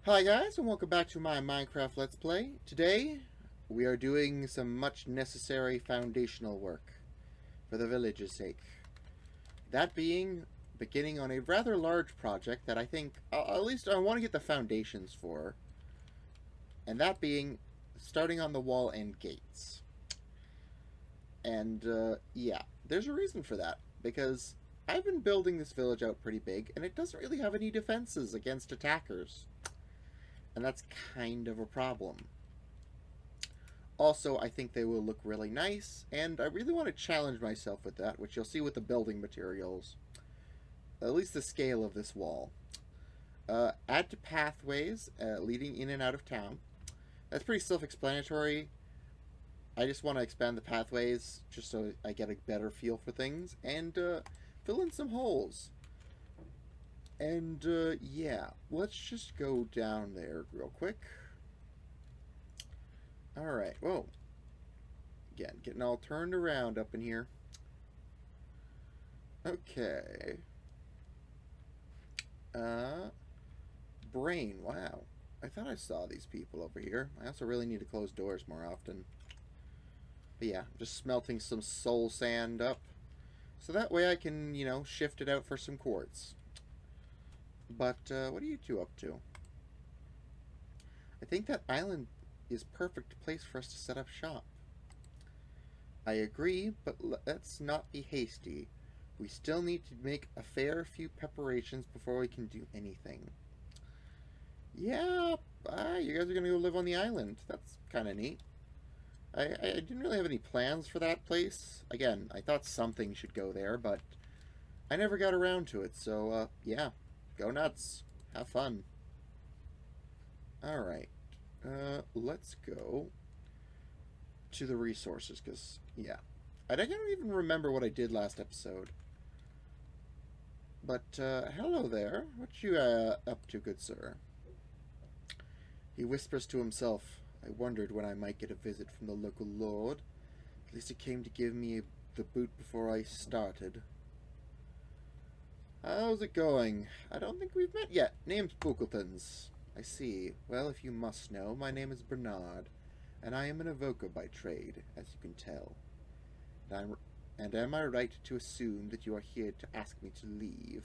Hi guys, and welcome back to my Minecraft Let's Play. Today, we are doing some much necessary foundational work for the village's sake. That being, beginning on a rather large project that I think, at least I want to get the foundations for. And that being, starting on the wall and gates. And, yeah, there's a reason for that. Because I've been building this village out pretty big, and it doesn't really have any defenses against attackers. And that's kind of a problem. Also, I think they will look really nice, and I really want to challenge myself with that, which you'll see with the building materials. At least the scale of this wall. Add to pathways leading in and out of town. That's pretty self-explanatory. I just want to expand the pathways just so I get a better feel for things, and fill in some holes. And, yeah, let's just go down there real quick. Alright, whoa. Again, getting all turned around up in here. Okay. Brain, wow. I thought I saw these people over here. I also really need to close doors more often. But yeah, just smelting some soul sand up. So that way I can, you know, shift it out for some quartz. But, what are you two up to? I think that island is perfect place for us to set up shop. I agree, but let's not be hasty. We still need to make a fair few preparations before we can do anything. Yeah, you guys are going to go live on the island. That's kind of neat. I didn't really have any plans for that place. Again, I thought something should go there, but I never got around to it, so, yeah. Go nuts. Have fun. Alright. Let's go to the resources, because, yeah. I don't even remember what I did last episode. But, hello there. What you, up to, good sir? He whispers to himself. I wondered when I might get a visit from the local lord. At least he came to give me the boot before I started. How's it going? I don't think we've met yet. Name's Bookletons. I see. Well, if you must know, my name is Bernard, and I am an evoker by trade, as you can tell. And am I right to assume that you are here to ask me to leave?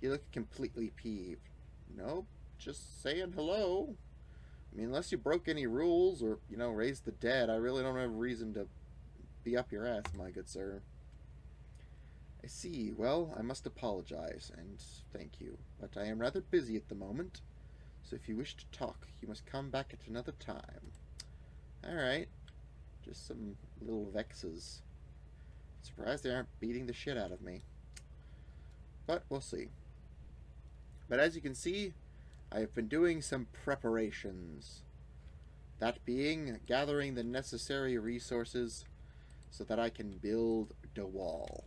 You look completely peeved. Nope, just saying hello. I mean, unless you broke any rules or, you know, raised the dead, I really don't have a reason to be up your ass, my good sir. I see. Well, I must apologize, and thank you, but I am rather busy at the moment, so if you wish to talk, you must come back at another time. Alright. Just some little vexes. Surprised they aren't beating the shit out of me. But we'll see. But as you can see, I have been doing some preparations. That being, gathering the necessary resources so that I can build the wall.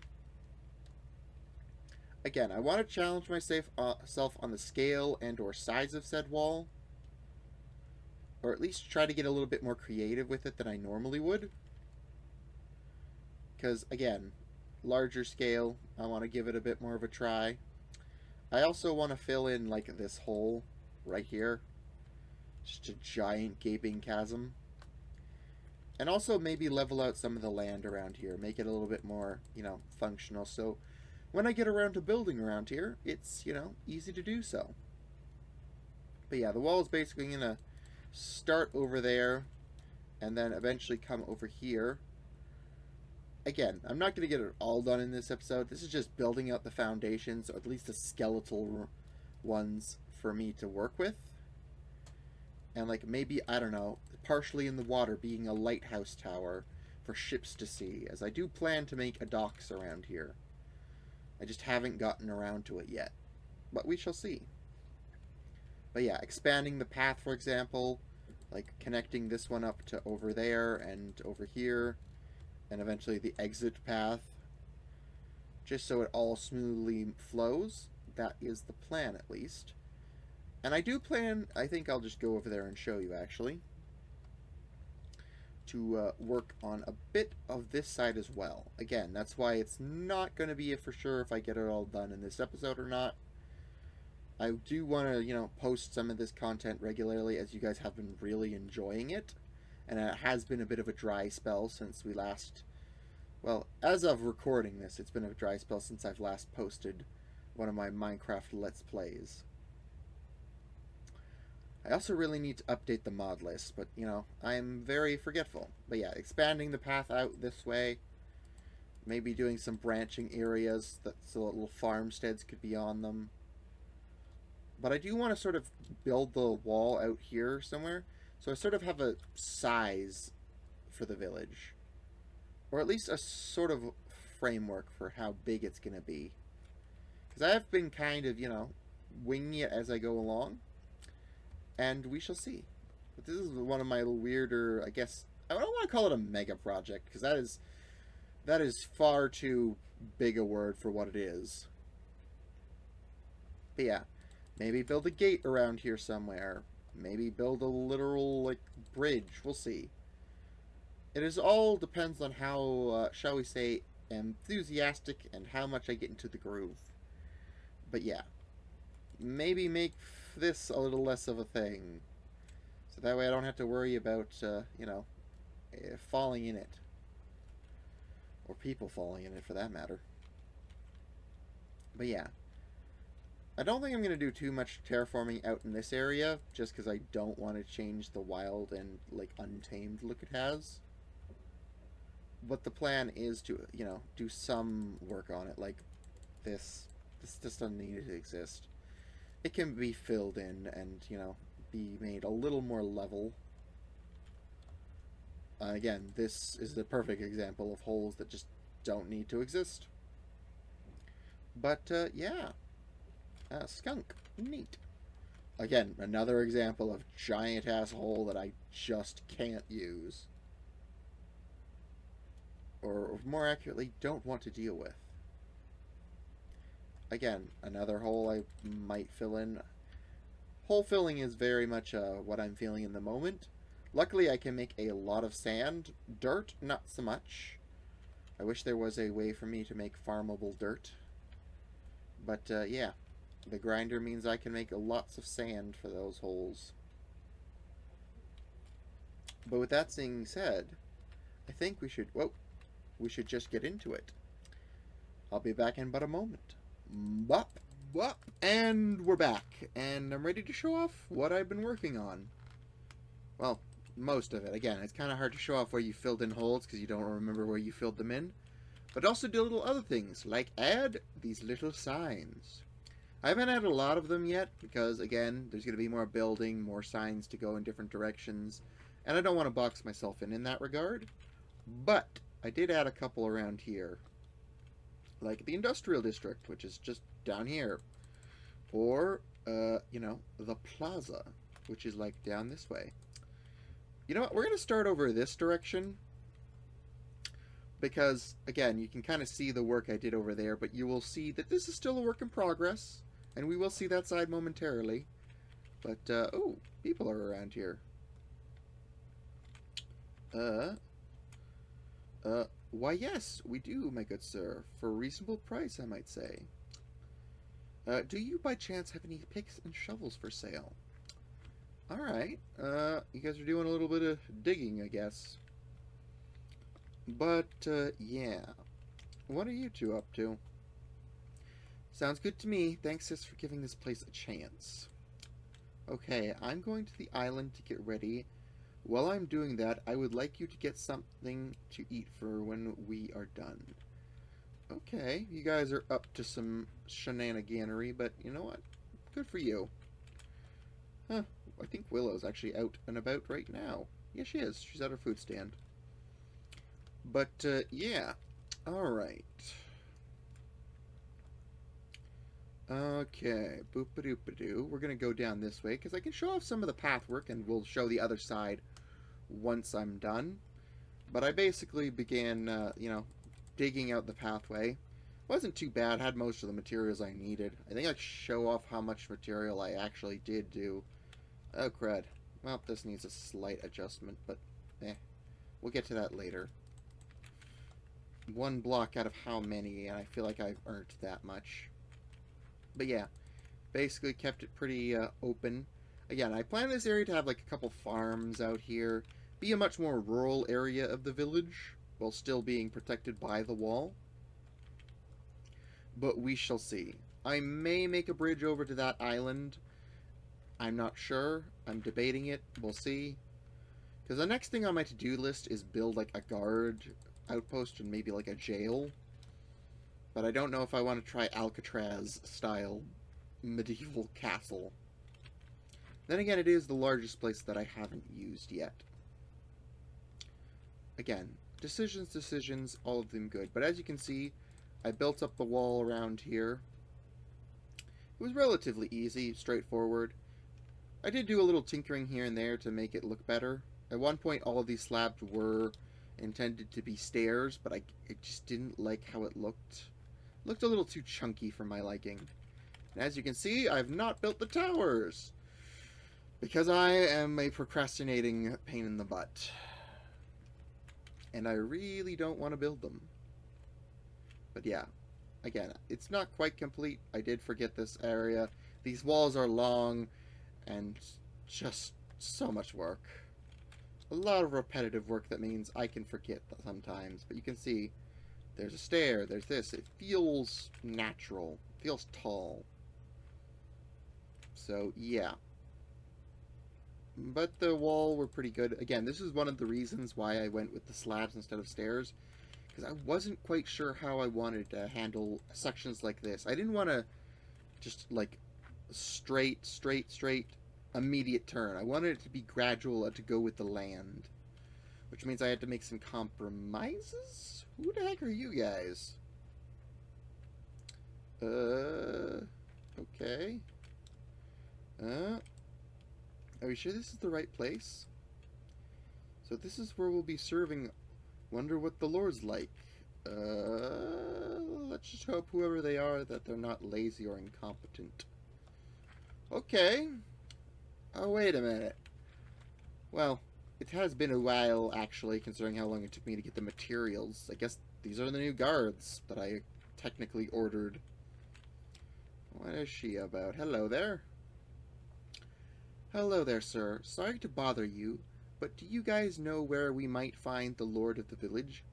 Again, I want to challenge myself on the scale and or size of said wall. Or at least try to get a little bit more creative with it than I normally would. Because, again, larger scale, I want to give it a bit more of a try. I also want to fill in, like, this hole right here. Just a giant gaping chasm. And also maybe level out some of the land around here. Make it a little bit more, you know, functional. So when I get around to building around here, it's, you know, easy to do so. But yeah, the wall is basically going to start over there and then eventually come over here. Again, I'm not going to get it all done in this episode. This is just building out the foundations, or at least the skeletal ones for me to work with. And like maybe, I don't know, partially in the water being a lighthouse tower for ships to see, as I do plan to make a docks around here. I just haven't gotten around to it yet. But we shall see. But yeah, expanding the path, for example, like connecting this one up to over there and over here, and eventually the exit path, just so it all smoothly flows. That is the plan, at least. And I do plan, I think I'll just go over there and show you, actually, to work on a bit of this side as well. Again, that's why it's not going to be for sure if I get it all done in this episode or not. I do want to, post some of this content regularly as you guys have been really enjoying it. And it has been a bit of a dry spell since we last. Well, as of recording this, it's been a dry spell since I've last posted one of my Minecraft Let's Plays. I also really need to update the mod list, but, I'm very forgetful. But yeah, expanding the path out this way. Maybe doing some branching areas that so little farmsteads could be on them. But I do want to sort of build the wall out here somewhere. So I sort of have a size for the village. Or at least a sort of framework for how big it's going to be. Because I have been kind of, winging it as I go along. And we shall see. But this is one of my weirder, I guess, I don't want to call it a mega project. Because that is far too big a word for what it is. But yeah. Maybe build a gate around here somewhere. Maybe build a literal, bridge. We'll see. It is all depends on how, shall we say, enthusiastic and how much I get into the groove. But yeah. Maybe make this a little less of a thing. So that way I don't have to worry about, falling in it. Or people falling in it, for that matter. But yeah. I don't think I'm going to do too much terraforming out in this area, just because I don't want to change the wild and, untamed look it has. But the plan is to, do some work on it, like this. This just doesn't need to exist. It can be filled in and, be made a little more level. Again, this is the perfect example of holes that just don't need to exist. But, yeah. Skunk. Neat. Again, another example of giant-ass hole that I just can't use. Or more accurately, don't want to deal with. Again, another hole I might fill in. Hole filling is very much what I'm feeling in the moment. Luckily, I can make a lot of sand. Dirt, not so much. I wish there was a way for me to make farmable dirt. But, yeah. The grinder means I can make lots of sand for those holes. But with that being said, I think we should just get into it. I'll be back in but a moment. Bop, bop, and we're back. And I'm ready to show off what I've been working on. Well, most of it. Again, it's kind of hard to show off where you filled in holes because you don't remember where you filled them in. But also do little other things, like add these little signs. I haven't added a lot of them yet, because, again, there's going to be more building, more signs to go in different directions, and I don't want to box myself in that regard. But I did add a couple around here, like the industrial district, which is just down here, or, the plaza, which is, down this way. You know what, we're going to start over this direction, because, again, you can kind of see the work I did over there, but you will see that this is still a work in progress. And we will see that side momentarily. But, oh, people are around here. Why yes, we do, my good sir. For a reasonable price, I might say. Do you by chance have any picks and shovels for sale? Alright, you guys are doing a little bit of digging, I guess. But, yeah. What are you two up to? Sounds good to me. Thanks, sis, for giving this place a chance. Okay, I'm going to the island to get ready. While I'm doing that, I would like you to get something to eat for when we are done. Okay, you guys are up to some shenaniganery, but you know what? Good for you. Huh, I think Willow's actually out and about right now. Yeah, she is. She's at her food stand. But, yeah. Alright. Okay, boop-a-doop-a-doo. We're going to go down this way, because I can show off some of the path work, and we'll show the other side once I'm done. But I basically began, digging out the pathway. Wasn't too bad, had most of the materials I needed. I think I show off how much material I actually did do. Oh, crud. Well, this needs a slight adjustment, but, we'll get to that later. One block out of how many, and I feel like I've earned that much. But yeah, Basically kept it pretty open. Again, I plan this area to have like a couple farms out here, be a much more rural area of the village, while still being protected by the wall. But we shall see. I may make a bridge over to that island. I'm not sure. I'm debating it. We'll see. Because the next thing on my to-do list is build like a guard outpost and maybe like a jail. But I don't know if I want to try Alcatraz style medieval castle. Then again, it is the largest place that I haven't used yet. Again, decisions, all of them good. But as you can see, I built up the wall around here. It was relatively easy, straightforward. I did do a little tinkering here and there to make it look better. At one point, all of these slabs were intended to be stairs, but I just didn't like how it looked. It looked a little too chunky for my liking. And as you can see, I've not built the towers, because I am a procrastinating pain in the butt. And I really don't want to build them. But yeah, again, it's not quite complete. I did forget this area. These walls are long and just so much work. A lot of repetitive work that means I can forget sometimes. But you can see there's a stair, there's this. It feels natural. It feels tall. So, yeah. But the wall were pretty good. Again, this is one of the reasons why I went with the slabs instead of stairs. Because I wasn't quite sure how I wanted to handle sections like this. I didn't want to just, like, straight, immediate turn. I wanted it to be gradual and to go with the land. Which means I had to make some compromises? Who the heck are you guys? Okay. Are we sure this is the right place? So this is where we'll be serving. Wonder what the Lord's like. Let's just hope whoever they are that they're not lazy or incompetent. Okay. Oh, wait a minute. Well, it has been a while, actually, considering how long it took me to get the materials. I guess these are the new guards that I technically ordered. What is she about? Hello there. Hello there, sir. Sorry to bother you, but do you guys know where we might find the lord of the village?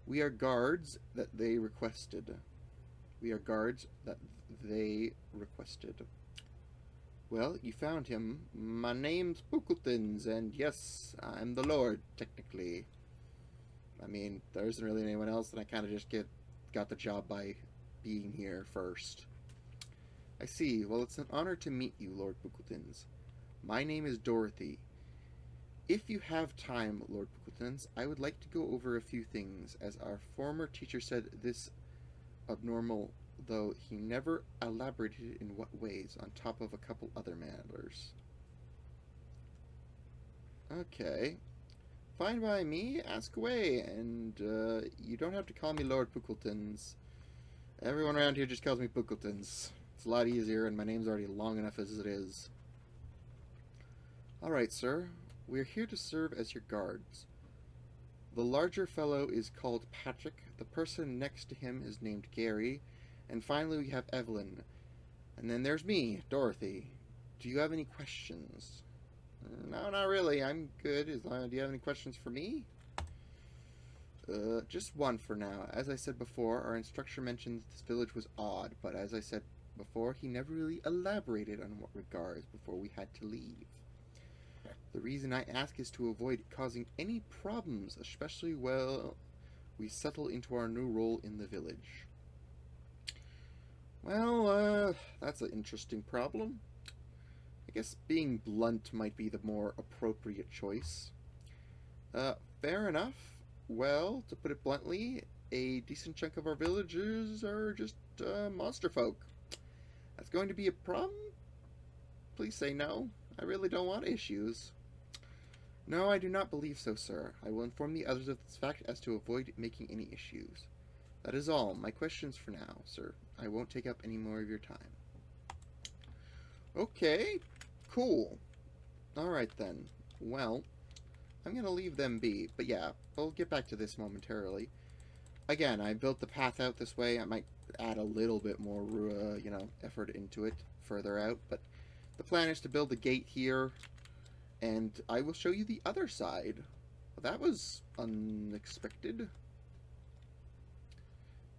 We are guards that they requested. Well, you found him. My name's Bookletons, and yes, I'm the lord, technically. I mean, there isn't really anyone else, and I kind of just got the job by being here first. I see. Well, it's an honor to meet you, Lord Bookletons. My name is Dorothy. If you have time, Lord Bookletons, I would like to go over a few things. As our former teacher said, this abnormal, though he never elaborated in what ways, on top of a couple other matters. Okay. Fine by me, ask away, and you don't have to call me Lord Bookletons. Everyone around here just calls me Bookletons. It's a lot easier, and my name's already long enough as it is. Alright, sir. We are here to serve as your guards. The larger fellow is called Patrick, the person next to him is named Gary, and finally we have Evelyn. And then there's me, Dorothy. Do you have any questions? No, not really. I'm good. Do you have any questions for me? Just one for now. As I said before, our instructor mentioned this village was odd, but as I said before, he never really elaborated on what regards before we had to leave. The reason I ask is to avoid causing any problems, especially while we settle into our new role in the village. Well, that's an interesting problem. I guess being blunt might be the more appropriate choice. Fair enough. Well, to put it bluntly, a decent chunk of our villagers are just monster folk. That's going to be a problem? Please say no. I really don't want issues. No, I do not believe so, sir. I will inform the others of this fact as to avoid making any issues. That is all. My questions for now, sir. I won't take up any more of your time. Okay, cool. Alright then. Well, I'm going to leave them be. But yeah, we'll get back to this momentarily. Again, I built the path out this way. I might add a little bit more, effort into it further out, but the plan is to build a gate here, and I will show you the other side. Well, that was unexpected.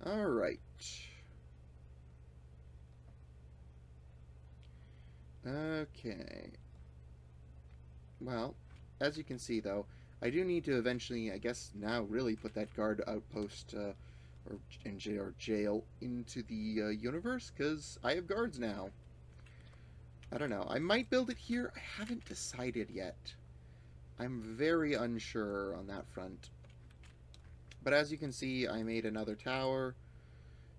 Alright. Okay. Well, as you can see, though, I do need to eventually, I guess, now really put that guard outpost or jail into the universe, because I have guards now. I don't know. I might build it here. I haven't decided yet. I'm very unsure on that front. But as you can see, I made another tower.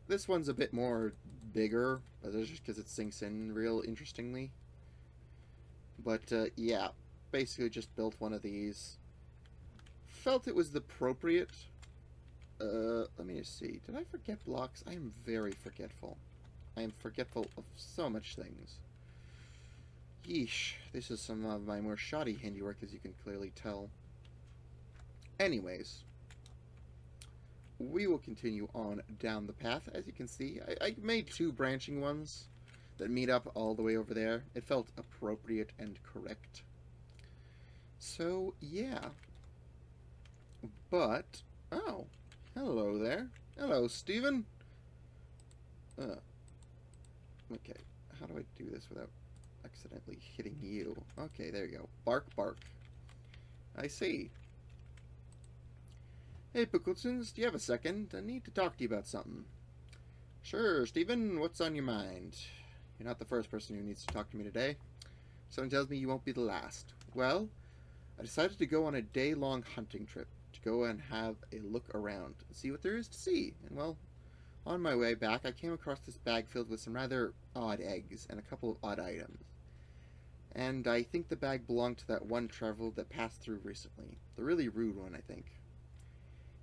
This one's a bit more bigger, but that's just because it sinks in real interestingly. But yeah, basically just built one of these. Felt it was appropriate. Let me just see. Did I forget blocks? I am very forgetful. I am forgetful of so much things. Yeesh. This is some of my more shoddy handiwork, as you can clearly tell. Anyways, we will continue on down the path. As you can see, I made two branching ones that meet up all the way over there. It felt appropriate and correct. So, yeah. But, oh, hello there. Hello, Stephen. Okay, how do I do this without accidentally hitting you? Okay, there you go. Bark, bark. I see. Hey, Picklesons, do you have a second? I need to talk to you about something. Sure, Stephen, what's on your mind? You're not the first person who needs to talk to me today. Something tells me you won't be the last. Well, I decided to go on a day-long hunting trip, to go and have a look around, and see what there is to see. And well, on my way back, I came across this bag filled with some rather odd eggs and a couple of odd items. And I think the bag belonged to that one traveler that passed through recently. The really rude one, I think.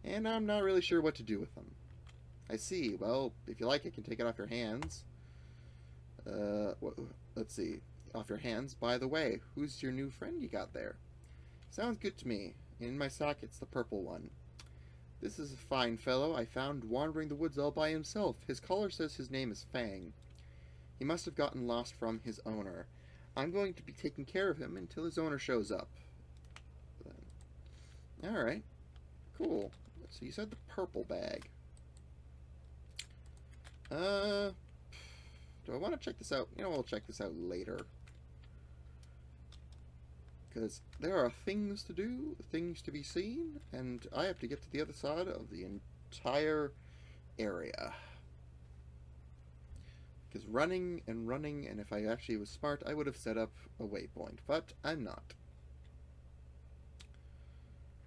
And I'm not really sure what to do with them. I see. Well, if you like, I can take it off your hands. Let's see. Off your hands. By the way, who's your new friend you got there? Sounds good to me. In my sack, it's the purple one. This is a fine fellow I found wandering the woods all by himself. His collar says his name is Fang. He must have gotten lost from his owner. I'm going to be taking care of him until his owner shows up. Alright. Cool. So you said the purple bag. Do I want to check this out? You know, we'll check this out later. Because there are things to do, things to be seen, and I have to get to the other side of the entire area. Because running, and if I actually was smart, I would have set up a waypoint, but I'm not.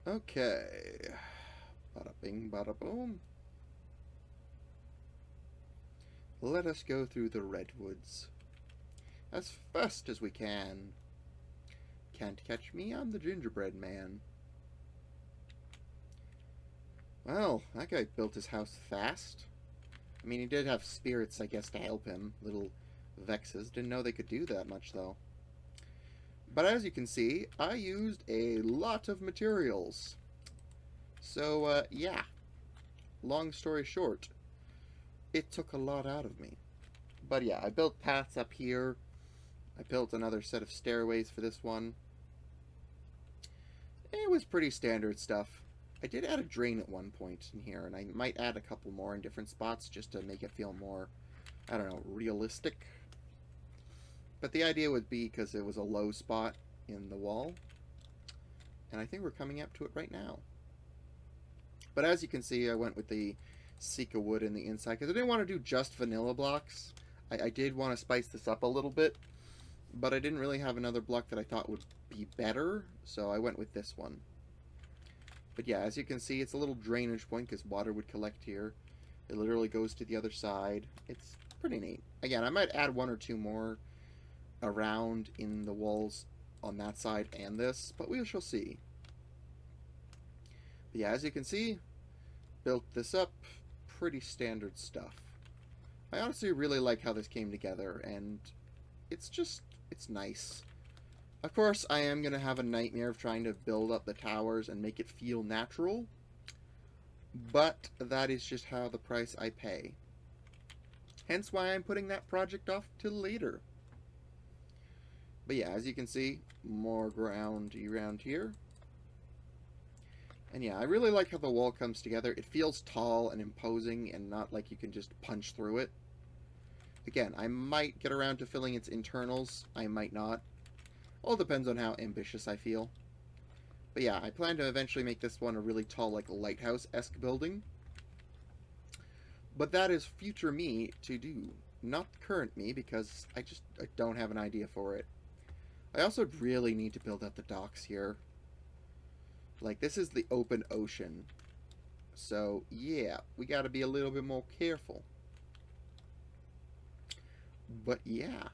Okay. Bada bing, bada boom. Let us go through the redwoods as fast as we can. Can't catch me, I'm the gingerbread man. Well, that guy built his house fast. I mean, he did have spirits, I guess, to help him. Little vexes. Didn't know they could do that much, though. But as you can see, I used a lot of materials. So, yeah. Long story short, it took a lot out of me. But yeah, I built paths up here. I built another set of stairways for this one. It was pretty standard stuff. I did add a drain at one point in here, and I might add a couple more in different spots just to make it feel more, I don't know, realistic. But the idea would be because it was a low spot in the wall. And I think we're coming up to it right now. But as you can see, I went with the Sika wood in the inside because I didn't want to do just vanilla blocks. I did want to spice this up a little bit, but I didn't really have another block that I thought would be better, so I went with this one. But yeah, as you can see, it's a little drainage point because water would collect here. It literally goes to the other side. It's pretty neat. Again, I might add one or two more around in the walls on that side and this, but we shall see. But yeah, as you can see, built this up. Pretty standard stuff. I honestly really like how this came together, and it's nice. Of course, I am going to have a nightmare of trying to build up the towers and make it feel natural, but that is just how the price I pay. Hence why I'm putting that project off till later. But yeah, as you can see, more ground around here. And yeah, I really like how the wall comes together. It feels tall and imposing and not like you can just punch through it. Again, I might get around to filling its internals. I might not. All depends on how ambitious I feel. But yeah, I plan to eventually make this one a really tall, like, lighthouse-esque building. But that is future me to do, not current me, because I don't have an idea for it. I also really need to build out the docks here. Like, this is the open ocean. So, yeah, we gotta be a little bit more careful. But yeah.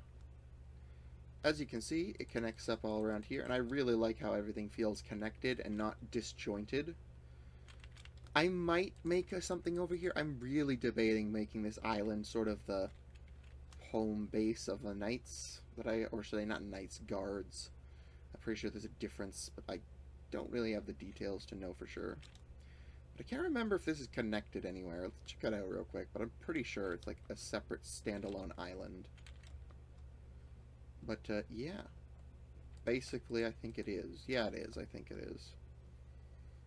As you can see, it connects up all around here, and I really like how everything feels connected and not disjointed. I might make something over here. I'm really debating making this island sort of the home base of the knights or should I not knights, guards. I'm pretty sure there's a difference, but I don't really have the details to know for sure. But I can't remember if this is connected anywhere. Let's check it out real quick, but I'm pretty sure it's like a separate standalone island. But yeah, basically I think it is. Yeah, it is. I think it is.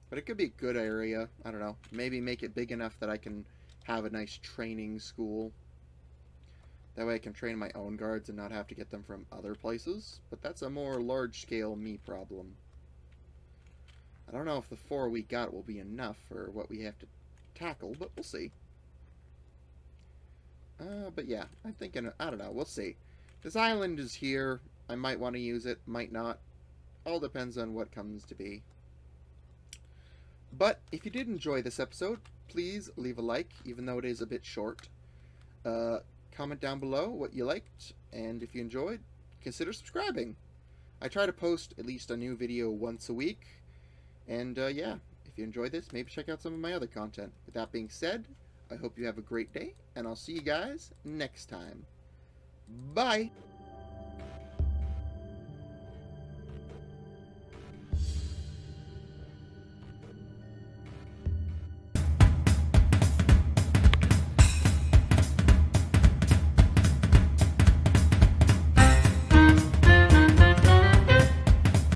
But it could be a good area. I don't know. Maybe make it big enough that I can have a nice training school. That way I can train my own guards and not have to get them from other places. But that's a more large-scale me problem. I don't know if the 4 we got will be enough for what we have to tackle, but we'll see. But yeah, I'm thinking, I don't know, we'll see. This island is here. I might want to use it, might not. All depends on what comes to be. But if you did enjoy this episode, please leave a like, even though it is a bit short. Comment down below what you liked, and if you enjoyed, consider subscribing. I try to post at least a new video once a week, and yeah, if you enjoyed this, maybe check out some of my other content. With that being said, I hope you have a great day, and I'll see you guys next time. Bye!